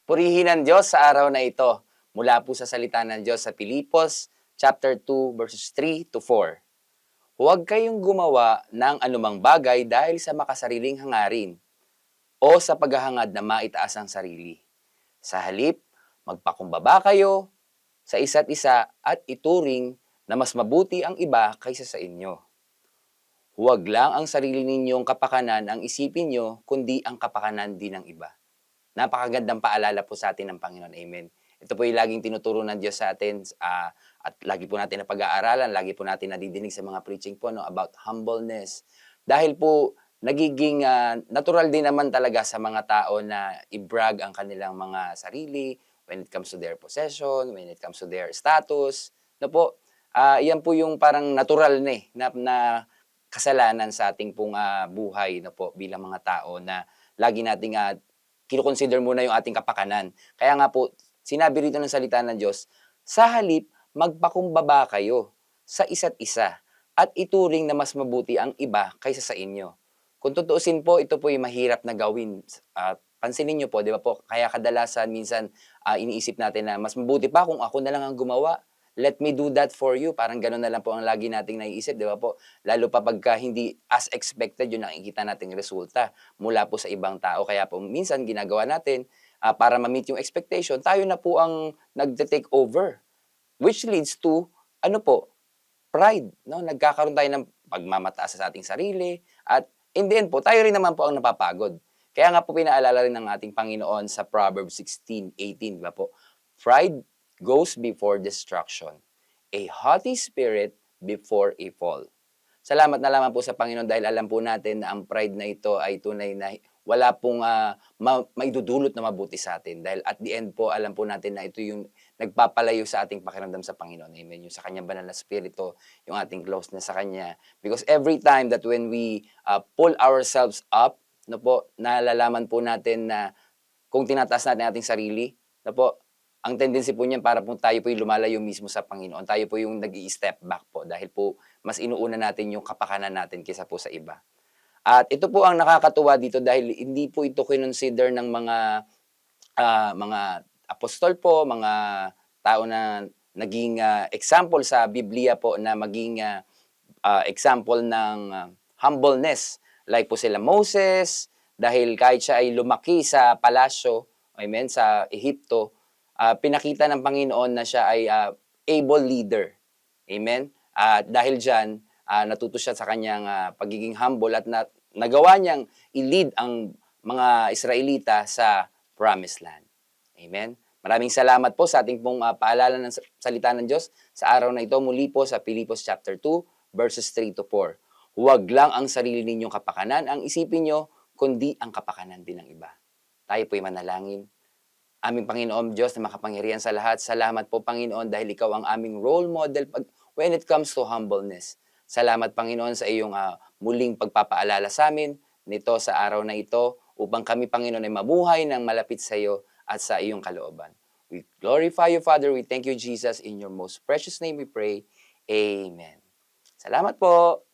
Purihin ang Diyos sa araw na ito. Mula po sa salita ng Diyos sa Pilipos, chapter 2, verses 3 to 4. Huwag kayong gumawa ng anumang bagay dahil sa makasariling hangarin o sa paghahangad na maitaas ang sarili. Sa halip, magpakumbaba kayo sa isa't isa at ituring na mas mabuti ang iba kaysa sa inyo. Huwag lang ang sarili ninyong kapakanan ang isipin nyo, kundi ang kapakanan din ng iba. Napakagandang paalala po sa atin ng Panginoon. Amen. Ito po yung laging tinuturo ng Diyos sa atin at lagi po natin na pag-aaralan, lagi po natin nadidinig sa mga preaching po about humbleness. Dahil po nagiging natural din naman talaga sa mga tao na i-brag ang kanilang mga sarili when it comes to their possession, when it comes to their status. No po, yan po yung parang natural na kasalanan sa ating pong buhay na po bilang mga tao na lagi nating kino-consider muna yung ating kapakanan. Kaya nga po, sinabi rito ng salita ng Diyos, sa halip, magpakumbaba kayo sa isa't isa at ituring na mas mabuti ang iba kaysa sa inyo. Kung tutuusin po, ito po yung mahirap na gawin. Pansinin nyo po, di ba po, kaya kadalasan minsan iniisip natin na mas mabuti pa kung ako na lang ang gumawa. Let me do that for you. Parang gano'n na lang po ang lagi nating naiisip, di ba po? Lalo pa pagka hindi as expected yung nakikita nating resulta mula po sa ibang tao. Kaya po minsan ginagawa natin para ma-meet yung expectation, tayo na po ang nagte-take over. Which leads to, pride. No? Nagkakaroon tayo ng pagmamataas sa ating sarili. At in the end po, tayo rin naman po ang napapagod. Kaya nga po pinaalala rin ng ating Panginoon sa Proverbs 16:18, di ba po? Pride goes before destruction. A haughty spirit before a fall. Salamat na lamang po sa Panginoon dahil alam po natin na ang pride na ito ay tunay na wala pong maidudulot na mabuti sa atin. Dahil at the end po, alam po natin na ito yung nagpapalayo sa ating pakiramdam sa Panginoon. Amen. Yung sa Kanyang banal na spirito, yung ating closeness sa Kanya. Because every time that when we pull ourselves up, no po, nalalaman po natin na kung tinataas natin ating sarili, no po, ang tendency po niyan para po tayo po yung lumalayo mismo sa Panginoon. Tayo po yung nag-i-step back po dahil po mas inuuna natin yung kapakanan natin kaysa po sa iba. At ito po ang nakakatuwa dito dahil hindi po ito kinonsider ng mga apostol po, mga tao na naging example sa Biblia po na maging example ng humbleness. Like po sila Moses, dahil kahit siya ay lumaki sa palasyo, amen, sa Ehipto, pinakita ng Panginoon na siya ay able leader. Amen? Dahil dyan, natuto siya sa kanyang pagiging humble at nagawa niyang i-lead ang mga Israelita sa Promised Land. Amen? Maraming salamat po sa ating pong paalala ng salita ng Diyos sa araw na ito muli po sa Pilipos chapter 2, verses 3 to 4. Huwag lang ang sarili ninyong kapakanan ang isipin nyo, kundi ang kapakanan din ng iba. Tayo po'y manalangin. Aming Panginoon Diyos na makapangyarihan sa lahat, salamat po Panginoon dahil ikaw ang aming role model when it comes to humbleness. Salamat Panginoon sa iyong muling pagpapaalala sa amin nito sa araw na ito upang kami Panginoon ay mabuhay ng malapit sa iyo at sa iyong kalooban. We glorify you Father, we thank you Jesus, in your most precious name we pray. Amen. Salamat po.